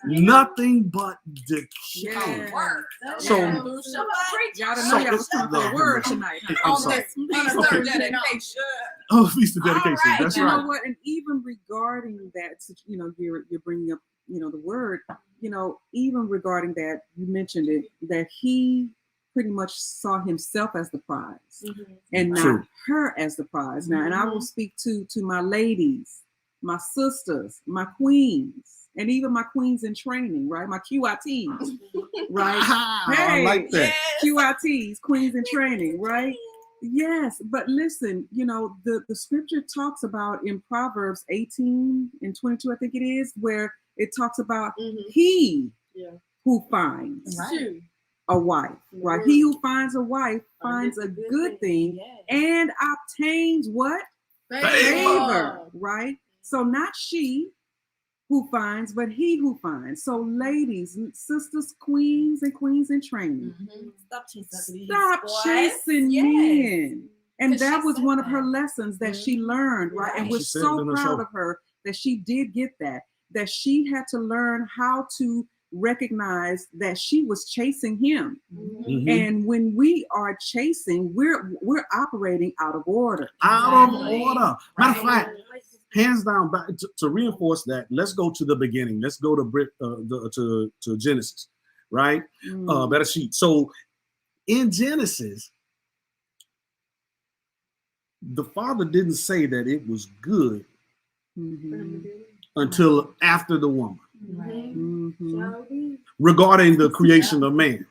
Nothing but decay. So y'all know y'all was coming for the word tonight. I'm sorry. Dedication. Oh, feast of dedication. right. That's You right. know what? And even regarding that, you know, you're bringing up, you know, the word, you know, even regarding that, you mentioned it, that he pretty much saw himself as the prize and not her as the prize. Now, and I will speak to my ladies, my sisters, my queens, and even my queens in training, right? My QITs, right? I like that. QITs, queens in training, right? Yes, but listen, you know, the scripture talks about in Proverbs 18 and 22, I think it is, where it talks about he who finds a wife, right? He who finds a wife finds a good thing and obtains what? Favor, right? So not she who finds, but he who finds. So ladies, sisters, queens, and queens in training, stop chasing men. And that was one of her lessons that she learned, right? And we're so proud of her that she did get that she had to learn how to recognize that she was chasing him. And when we are chasing, we're operating out of order. Out of order. Matter of fact, hands down, to reinforce that, let's go to the beginning. Let's go to Genesis, right? Better sheet. So in Genesis, the Father didn't say that it was good until after the woman. Regarding the creation of man.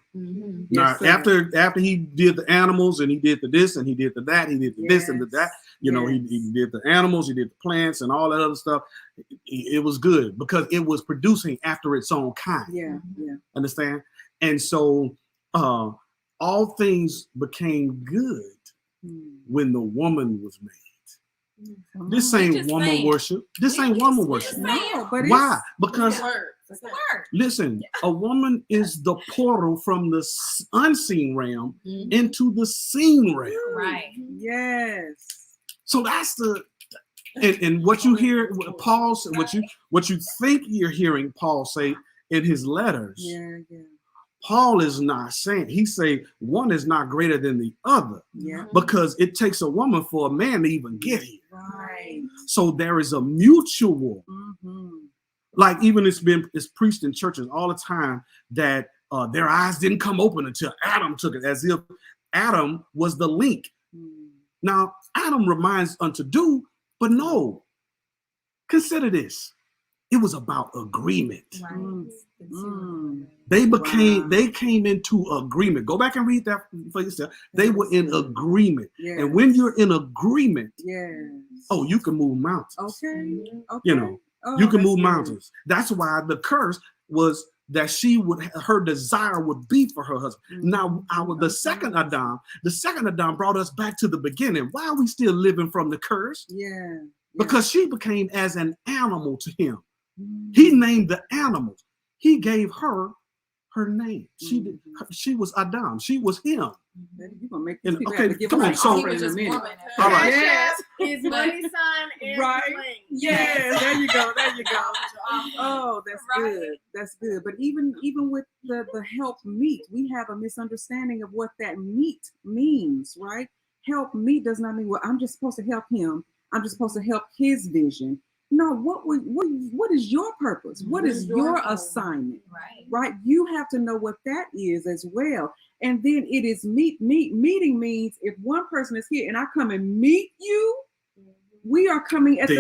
Now, after he did the animals and he did the this and he did the that, he did the this and the that, you know, he did the animals, he did the plants and all that other stuff. It was good because it was producing after its own kind. Understand? And so all things became good when the woman was made. This ain't woman worship. This ain't woman worship. No, but why? Because It's the word. listen, a woman is the portal from the unseen realm into the seen realm. Right. Yes. So that's And what you hear Paul, what you think you're hearing Paul say in his letters. Yeah. Paul is not saying, he say one is not greater than the other. Yeah. Because it takes a woman for a man to even get here. Right. So there is a mutual, like even it's preached in churches all the time that their eyes didn't come open until Adam took it, as if Adam was the link. Now, Adam reminds unto do, but no. Consider this. It was about agreement. They came into agreement. Go back and read that for yourself. They were in agreement. Yes. And when you're in agreement, yes. Oh, you can move mountains. Okay. You know, you can move mountains. That's why the curse was that her desire would be for her husband. Now, the second Adam brought us back to the beginning. Why are we still living from the curse? Yeah. Because she became as an animal to him. He named the animals. He gave her name. She was Adam. She was him. You're gonna make these people okay, have to give come on. us So, in a minute. all right. Yes. His money sign and Right. Lane. Yes. There you go. Oh, that's good. That's good. But even with the help meet, we have a misunderstanding of what that meet means, right? Help meet does not mean, well, I'm just supposed to help him. I'm just supposed to help his vision. No, what is your purpose? What is your assignment? Right? You have to know what that is as well. And then it is meeting means if one person is here and I come and meet you, we are coming at we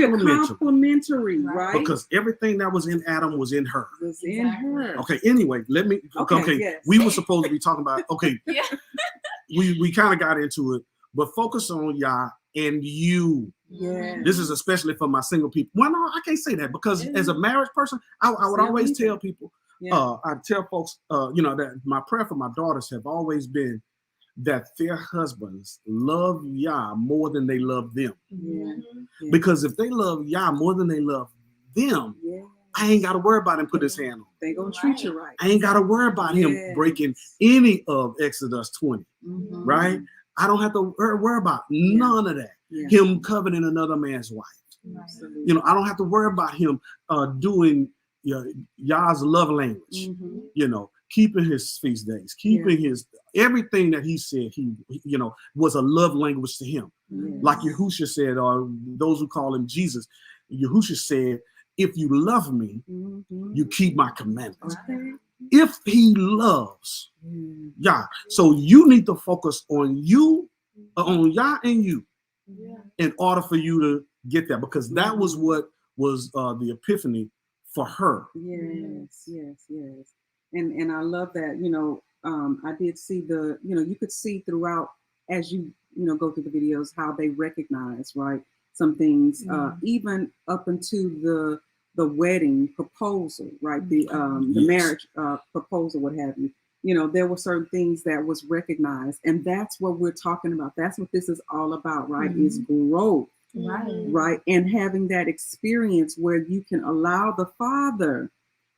are complementary, right? Because everything that was in Adam was in her. Was in her. Okay, anyway, Yes. We were supposed to be talking about, we kind of got into it, but focus on Yah and you. Yeah. This is especially for my single people. Well, no, I can't say that because as a marriage person, I would always tell people, I tell folks, that my prayer for my daughters have always been that their husbands love Yah more than they love them. Yeah. Because if they love Yah more than they love them, I ain't got to worry about him put his hand on. They gonna treat you right. I ain't got to worry about him breaking any of Exodus 20, right? I don't have to worry about none of that. Yeah. Him coveting another man's wife. Absolutely. I don't have to worry about him doing Yah's love language. Keeping his feast days, keeping his everything that he said he was a love language to him. Like Yahushua said, or those who call him Jesus, Yahushua said, if you love me, you keep my commandments. If he loves Yah. So you need to focus on you, on Yah and you, in order for you to get that, because that was what was the epiphany for her. Yes. And I love that, I did see you could see throughout as you go through the videos how they recognize, right, some things, even up into the wedding proposal, right, the marriage proposal, what have you. There were certain things that was recognized, and that's what we're talking about. That's what this is all about, right? Is growth, right, and having that experience where you can allow the Father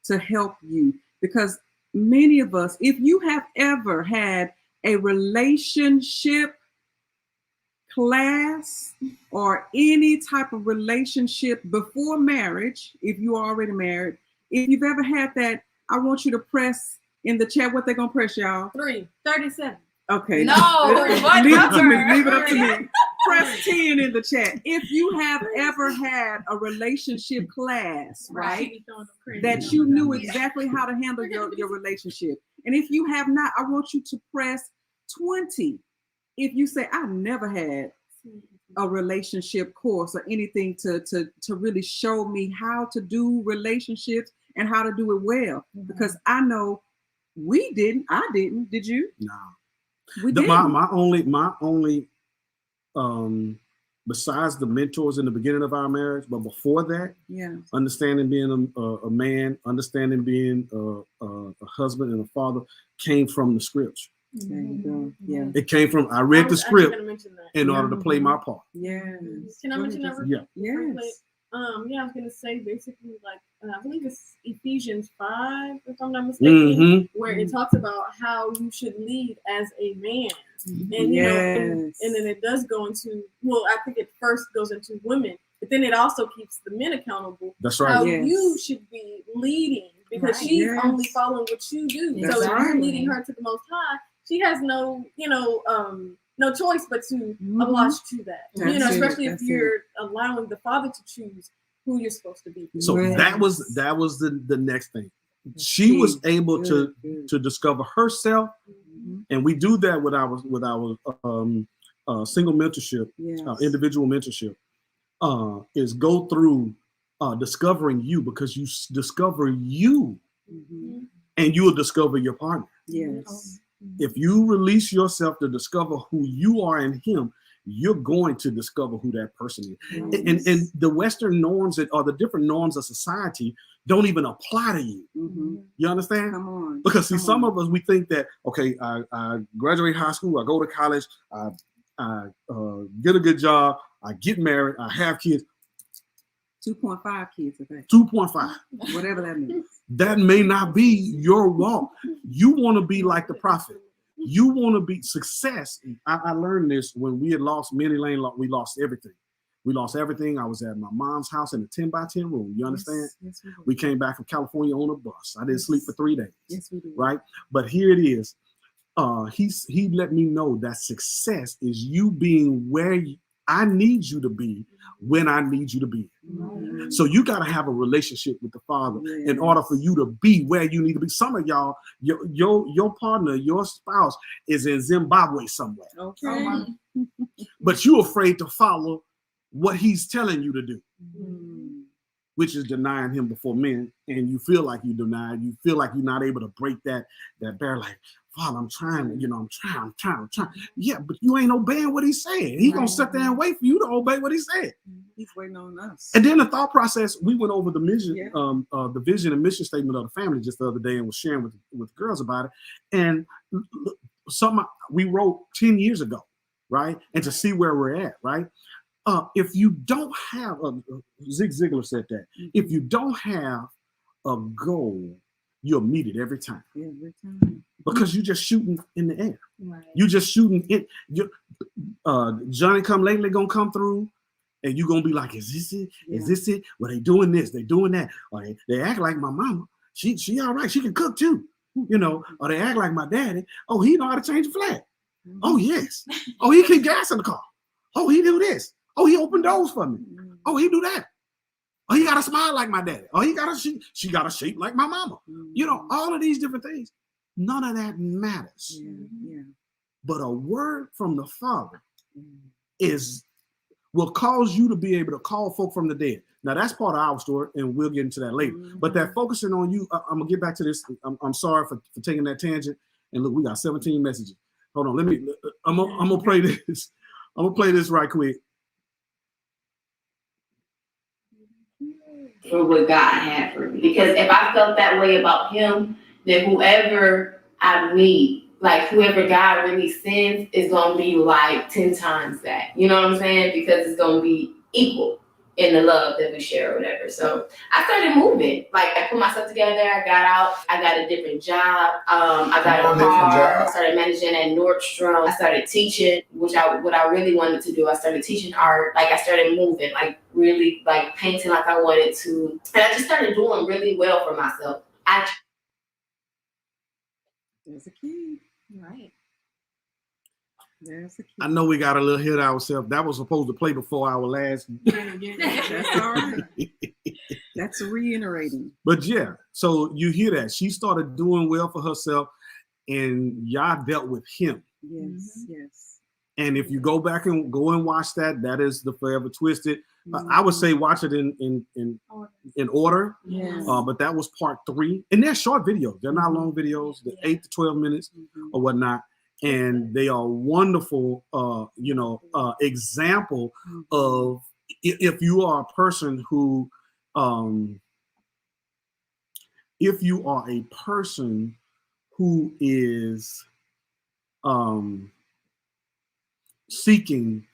to help you, because many of us, if you have ever had a relationship class or any type of relationship before marriage, if you are already married, if you've ever had that, I want you to press in the chat what they're gonna press, y'all. 3:37. Okay. No, leave it up to me. Press 10 in the chat. If you have ever had a relationship class, right, that you knew exactly how to handle your relationship. And if you have not, I want you to press 20. If you say, I never had a relationship course or anything to really show me how to do relationships and how to do it well, because I know we didn't. I didn't. Did you? No. We didn't. My only besides the mentors in the beginning of our marriage, but before that, understanding being a man, understanding being a husband and a father came from the scripture. There you go. Yeah. It came from, I read the script in order to play my part. Yes. Can I mention that? Yeah. Yes. I was gonna say basically like I believe it's Ephesians 5, if I'm not mistaken, where it talks about how you should lead as a man, and you know, and then it does go into, well, I think it first goes into women, but then it also keeps the men accountable. That's right. How Yes. you should be leading, because Right. she's Yes. only following what you do. That's so if you're right. leading her to the Most High, she has no, no choice but to Mhm. oblige to that. That's it. Especially if That's you're allowing the Father to choose who you're supposed to be. So Yes. that was the next thing. That's She key. was able Good, good. to discover herself, Mhm. and we do that with our single mentorship, Yes. individual mentorship. Is go through discovering you, because you discover you, Mhm. and you will discover your partner. Yes. If you release yourself to discover who you are in him, you're going to discover who that person is. And the Western norms or the different norms of society don't even apply to you. Mhm. You understand? Come on. Because see, Come some on. of us, we think that, okay, I graduate high school, I go to college, I get a good job, I get married, I have kids. 2.5 kids, okay. 2.5. Whatever that means. That may not be your walk. You want to be like the prophet. You want to be success. I learned this when we had lost Many Lane. We lost everything. We lost everything. I was at my mom's house in a 10-by-10 room. You understand? Yes, we do. We came back from California on a bus. I didn't sleep for 3 days. Yes, we do. Right? But here it is. He let me know that success is you being where I need you to be when I need you to be. Mhm. So you got to have a relationship with the Father in Yes. order for you to be where you need to be. Some of y'all, your partner, your spouse is in Zimbabwe somewhere, Okay. but you're afraid to follow what he's telling you to do, Mm. which is denying him before men. And you feel like you denied. You feel like you're not able to break that barrier. Like, Father, I'm trying. I'm trying. Yeah, but you ain't obeying what he's saying. He gonna sit there and wait for you to obey what he said. He's waiting on us. And then the thought process, we went over the mission, Yeah. the vision and mission statement of the family just the other day, and was sharing with girls about it. And something we wrote 10 years ago, right? And to see where we're at, right? If you don't have Zig Ziglar said that, if you don't have a goal, you'll meet it every time. Every time. Because you're just shooting in the air. Right. You just shooting it. Johnny come lately gonna come through, and you're gonna be like, is this it? Is Yeah. this it? Well, they doing this, they doing that. Or they act like my mama. She all right, she can cook too. Or they act like my daddy. Oh, he know how to change a flat. Mhm. Oh, yes. Oh, he keep gas in the car. Oh, he do this. Oh, he opened doors for me. Mhm. Oh, he do that. Oh, he got a smile like my daddy. Oh, she got a shape like my mama. Mhm. All of these different things. None of that matters. Yeah, yeah. But a word from the Father Mhm. will cause you to be able to call folk from the dead. Now that's part of our story, and we'll get into that later. But that focusing on you, I'm gonna get back to this. I'm sorry for taking that tangent. And look, we got 17 messages. Hold on, I'm gonna play this. I'm gonna play this right quick. For what God had for me. Because if I felt that way about him, then whoever I meet, like whoever God really sends, is gonna be like 10 times that. You know what I'm saying? Because it's gonna be equal in the love that we share or whatever. So I started moving. Like I put myself together, I got out, I got a different job, I got a car, I started managing at Nordstrom, I started teaching, what I really wanted to do. I started teaching art, like I started moving, like really like painting like I wanted to. And I just started doing really well for myself. There's a key. Right. There's a key. I know we got a little hit ourselves. That was supposed to play before our last. That's all right. That's reiterating. But yeah, so you hear that. She started doing well for herself, and y'all dealt with him. Yes, yes. And if you go back and watch that, that is the Forever Twisted. I would say watch it in order. Yes. But that was part 3. And they're short videos. They're not long videos. They're 8 to 12 minutes or whatnot. And they are wonderful, example of if you are a person who, is seeking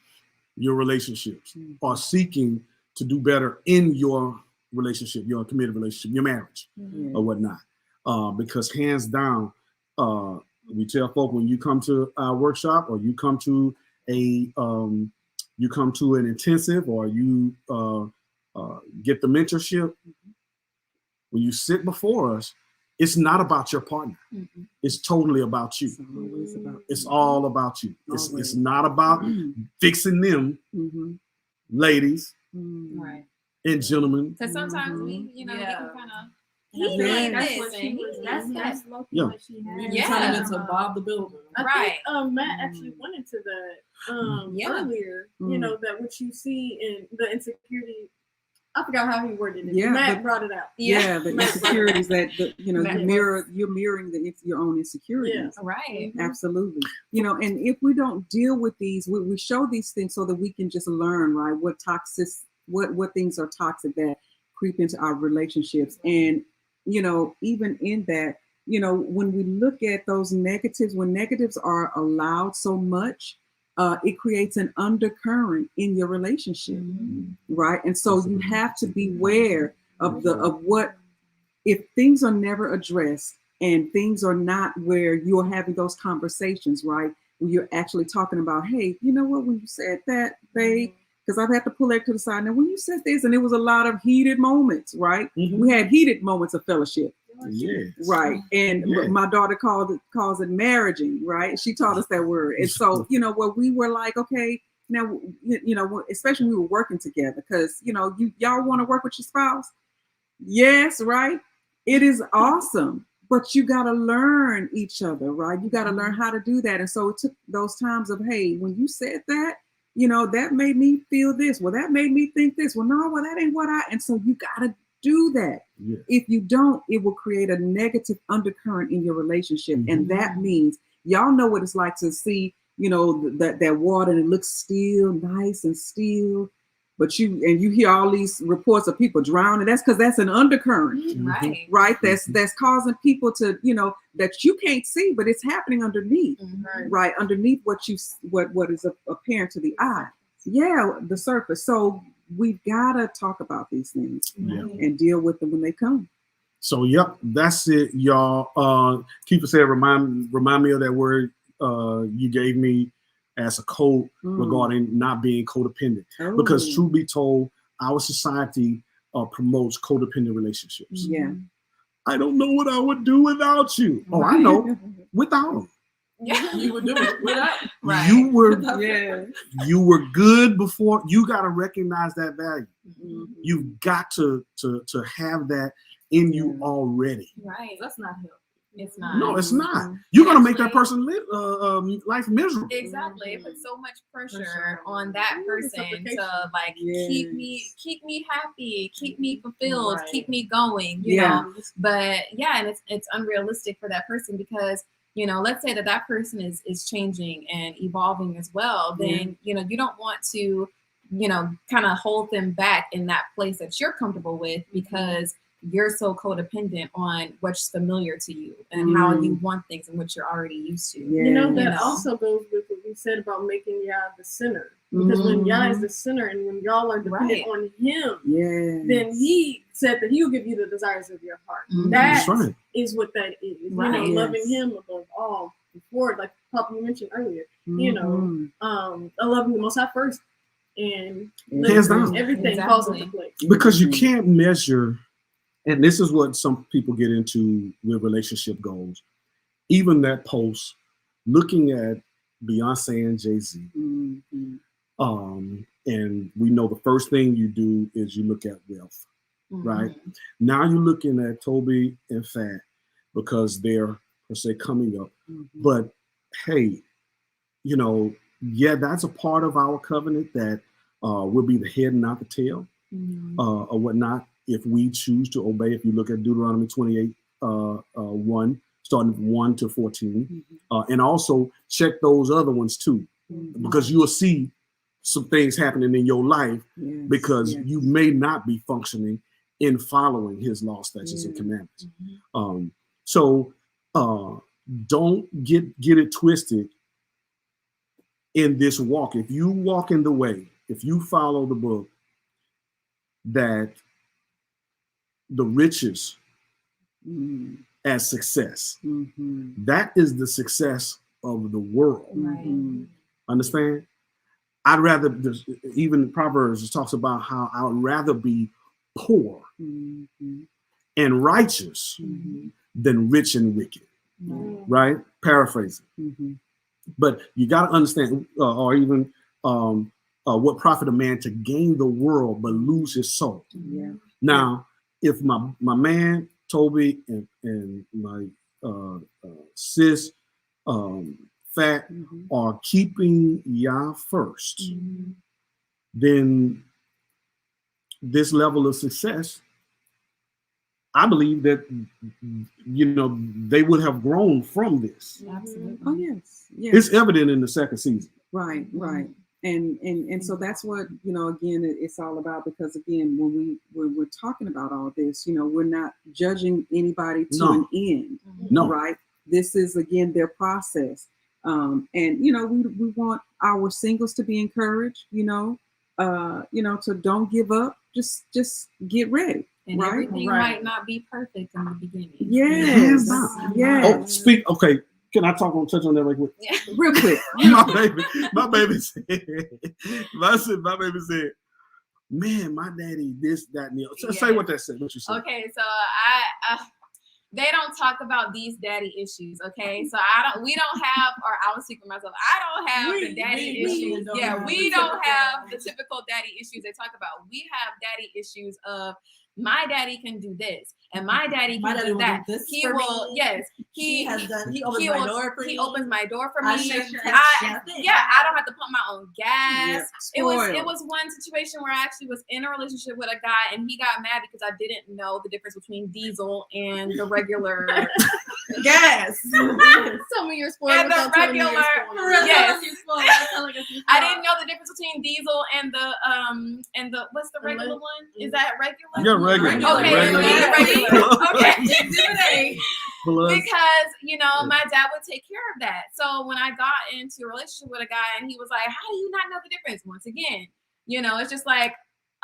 your relationships or seeking to do better in your relationship, your committed relationship, your marriage or whatnot. Because hands down, we tell folk when you come to our workshop or you come to a you come to an intensive or you get the mentorship, when you sit before us, it's not about your partner. It's totally about you. It's all about you. It's not about fixing them, ladies Right. and gentlemen. Because sometimes we, you know, we can kind of. That's what she was. That's low-key what she had. Yeah. Turn into Bob the Builder. Right. I think, Matt actually went into that earlier. You know, that what you see in the insecurity. I forgot how he worded it. Yeah, Matt brought it out. Yeah, the insecurities that you know you're mirroring your own insecurities. Yeah. Right. Absolutely. You know, and if we don't deal with these, we show these things so that we can just learn, right? What things are toxic that creep into our relationships. And, you know, even in that, you know, when we look at those negatives, when negatives are allowed so much, it creates an undercurrent in your relationship, right? And so you have to beware of what, if things are never addressed and things are not where you're having those conversations, right? Where you're actually talking about, hey, you know what, when you said that, babe, because I've had to pull that to the side. Now, when you said this, and it was a lot of heated moments, right? We had heated moments of fellowship. Yes. Right. And my daughter calls it marriaging, right? She taught us that word. And so, you know, where we were like, okay, now, you know, especially when we were working together, because, you know, y'all want to work with your spouse? Yes, right? It is awesome. But you got to learn each other, right? You got to learn how to do that. And so it took those times of, hey, when you said that, you know, that made me feel this. Well, that made me think this. Well, no, well, that ain't what and so you got to do that. Yeah. If you don't, it will create a negative undercurrent in your relationship. And that means y'all know what it's like to see, you know, that water and it looks still, nice and still. But you hear all these reports of people drowning. That's because that's an undercurrent, right? That's causing people to, you know, that you can't see, but it's happening underneath, right? Underneath what is apparent to the eye. Yeah, the surface. So we've got to talk about these things and deal with them when they come. So, yep, that's it, y'all. Keeper said, remind me of that word you gave me as a code regarding not being codependent. Because truth be told, our society promotes codependent relationships. Yeah. I don't know what I would do without you. Oh, I know. Without them. Yeah. You would do it without. Right. You were good before. You got to recognize that value. You've got to have that in you already. Right. That's not help. It's not. No, it's not. You're gonna make that person live life miserable. Exactly. It puts so much pressure on that person to like keep me happy, keep me fulfilled, keep me going. You know. But yeah, and it's unrealistic for that person because, you know, let's say that person is changing and evolving as well. Then you know you don't want to, you know, kind of hold them back in that place that you're comfortable with because you're so codependent on what's familiar to you and how you want things and what you're already used to. You know, that also goes with what we said about making Yah the center. Because when Yah is the center and when y'all are dependent on him, then he said that he'll give you the desires of your heart. That is what that is. You know, loving him above all before, like Papa mentioned earlier, you know, loving the Most High first and everything falls into place. Because you can't measure. And this is what some people get into with relationship goals. Even that post, looking at Beyonce and Jay-Z, and we know the first thing you do is you look at wealth, right? Now you're looking at Tobe and Fat because they're, per se, coming up. But hey, you know, that's a part of our covenant that we'll be the head and not the tail, or whatnot. If we choose to obey, if you look at Deuteronomy 28, 1, starting from 1 to 14, and also check those other ones too, because you'll see some things happening in your life because you may not be functioning in following his law, statutes, and commandments. So don't get it twisted in this walk. If you walk in the way, if you follow the book, that the riches as success. That is the success of the world. Understand? I'd rather, even Proverbs talks about how I'd rather be poor and righteous than rich and wicked, right? Paraphrasing. But you got to understand, or even what profit a man to gain the world but lose his soul. Now, if my man Tobe and my sis Fat are keeping Yah first, then this level of success, I believe that, you know, they would have grown from this. Absolutely. Oh yes. It's evident in the second season. Right. And so that's what, you know, again, it's all about, because again, when we're talking about all this, you know, we're not judging anybody to an end. No. Right. This is, again, their process. And, you know, we want our singles to be encouraged, you know, to don't give up, just get ready. And everything might not be perfect in the beginning. Yes. Oh, okay. Can I touch on that real quick? Yeah. Real quick. my baby said, man, my daddy, this, that, and the other. So say what that said. What you said. Okay, so they don't talk about these daddy issues. Okay, so we don't have, or I will speak for myself, I don't have the daddy issues. We don't have the typical daddy issues they talk about. We have daddy issues of, my daddy can do this, and my daddy can do that. He will, yes. He opens my door for me. I don't have to pump my own gas. It was one situation where I actually was in a relationship with a guy, and he got mad because I didn't know the difference between diesel and the regular gas. Some of your spoilers. And the regular, yes. I didn't know the difference between diesel and the what's the regular one? Is that regular? Yeah, regular. Okay, regular. Okay. Plus. Because, you know, my dad would take care of that. So when I got into a relationship with a guy and he was like, how do you not know the difference? Once again, you know, it's just like,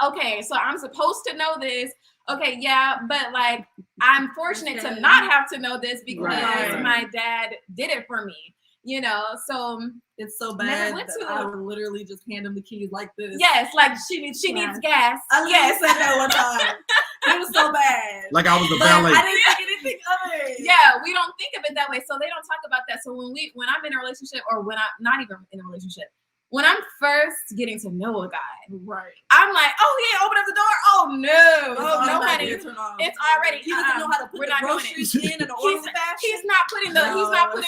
okay, so I'm supposed to know this. Okay, yeah, but like, I'm fortunate to not have to know this because my dad did it for me. You know, so it's so bad that I would literally just hand him the keys like this. Yes, like she needs gas. I said that one time. It was so bad. Like I was the valet. I didn't think anything of it. Yeah, we don't think of it that way. So they don't talk about that. So when I'm in a relationship, or when I'm not even in a relationship, when I'm first getting to know a guy, I'm like, oh, yeah, open up the door. Oh no, no, honey, it's already. He doesn't know how to put the groceries in an orderly fashion. He's not putting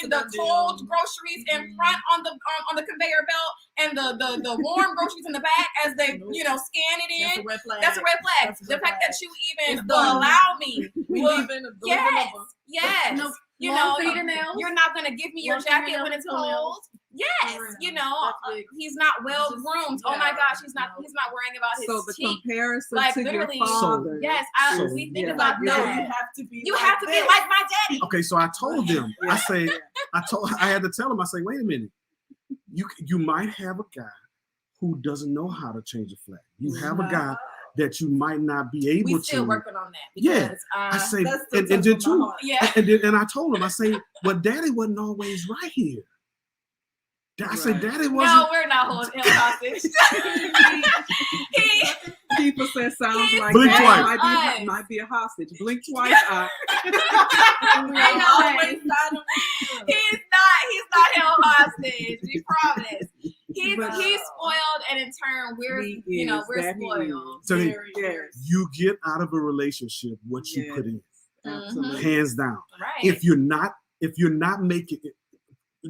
the cold groceries in front on the conveyor belt, and the warm groceries in the back as they scan it in. That's a red flag. The fact that you even allow me. Yes. No, you know, you're not gonna give me your jacket when it's cold. Yes, you know, he's not well groomed. Oh my gosh, he's not worrying about his so the teeth. comparison Like to literally, your father. yes, we think about no, that. you have to be like my daddy. Okay, so I told them, I had to tell them, I say, wait a minute, you might have a guy who doesn't know how to change a flag. You have a guy that you might not be able to. We're still working on that. Because, I say, and then too, and I told him, I say, well, daddy wasn't always right here. I said, daddy wasn't. No, we're not holding him hostage. People said sounds like blink that twice. might be a hostage. Blink twice. He's not held hostage. We promise. He's spoiled, and in turn, we're spoiled. So you get out of a relationship what you put in. Absolutely. Hands down. Right. If you're not making it,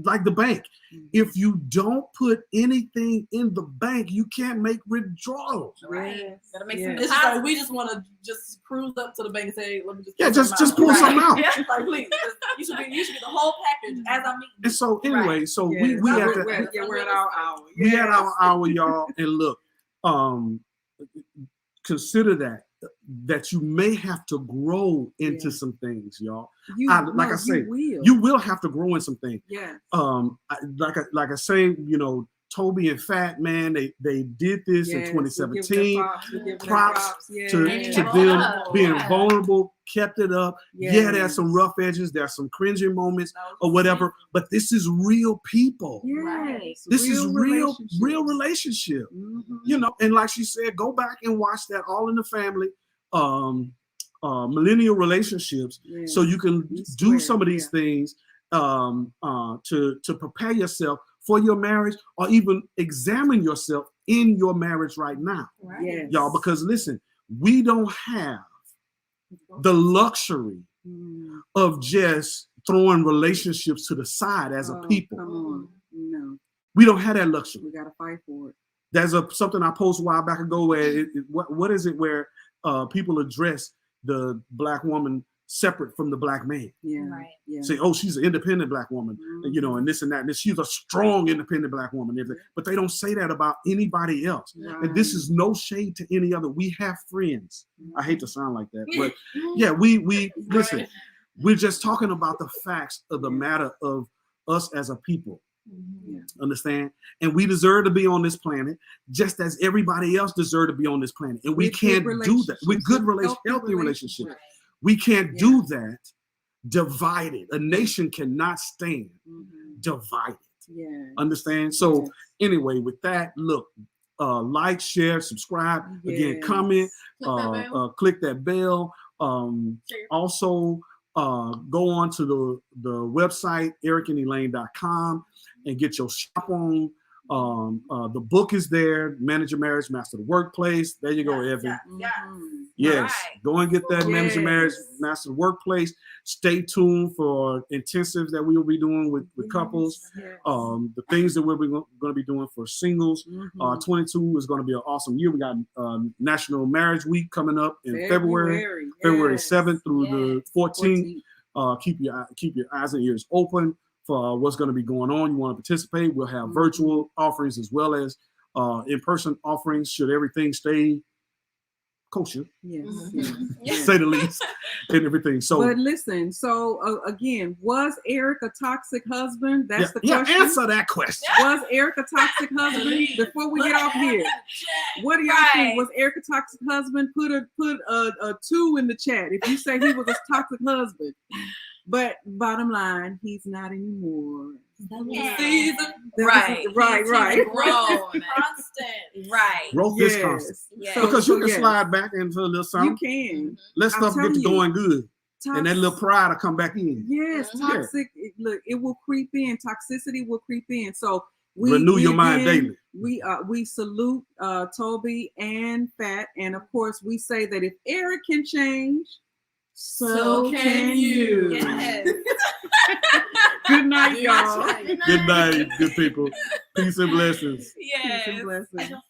like the bank, if you don't put anything in the bank, you can't make withdrawals. Right. Gotta make some It's just like we just want to just cruise up to the bank and say, let me just just pull something out. Like, please, you should get the whole package as I'm eating. And so anyway, we're at our hour. We had our hour, y'all, and look, consider that you may have to grow into some things, y'all. You will have to grow in some things. Yeah. Like I say, Tobe and Fat, man, they did this in 2017. Props to them being vulnerable, kept it up. Yeah, there's some rough edges, there's some cringing moments or whatever, but this is real people. This is real relationship. You know, and like she said, go back and watch that All in the Family, millennial relationships, so you can do some of these things to prepare yourself for your marriage, or even examine yourself in your marriage right now, y'all. Because listen, we don't have the luxury of just throwing relationships to the side as a people. Come on. No, we don't have that luxury. We gotta fight for it. There's something I posted a while back ago where what is it where people address the Black woman separate from the Black man. Say, oh, she's an independent Black woman, you know, and this and that. And she's a strong, independent Black woman. But they don't say that about anybody else. And this is no shade to any other. We have friends. I hate to sound like that, but yeah, we listen. We're just talking about the facts of the matter of us as a people. Understand? And we deserve to be on this planet just as everybody else deserve to be on this planet. And we can't do that. With good healthy relationships. We can't do that divided. A nation cannot stand divided. Understand? So anyway, with that, look, like, share, subscribe, again, comment, click that bell. Also, go on to the website, ericandelaine.com, and get your shop on. The book is there, Manage Your Marriage, Master the Workplace. There you go, Evan. Yes, go and get that Manage Your Marriage, Master the Workplace. Stay tuned for intensives that we will be doing with couples. The things that we're going to be doing for singles. 22 is going to be an awesome year. We got National Marriage Week coming up in February 7th through the 14th. Keep your eyes and ears open for what's going to be going on. You want to participate? We'll have virtual offerings as well as in-person offerings. Should everything stay kosher, say the least, and everything. So, but listen. So again, was Eric a toxic husband? That's the question. Yeah, answer that question. Was Eric a toxic husband? Before we get off here, what do y'all think? Was Eric a toxic husband? Put a 2 in the chat if you say he was a toxic husband. But bottom line, he's not anymore. Right. Grown. Constant. Right. Growth is constant. Because you can slide back into a little something. You can. Let stuff get to going good. And that little pride will come back in. Yes, toxic. Look, it will creep in. Toxicity will creep in. So renew your mind daily. We salute Tobe and Fat. And of course, we say that if Eric can change, so can you. Yes. Good night, y'all. Good night, good people. Peace and blessings. Yes. Peace and blessings.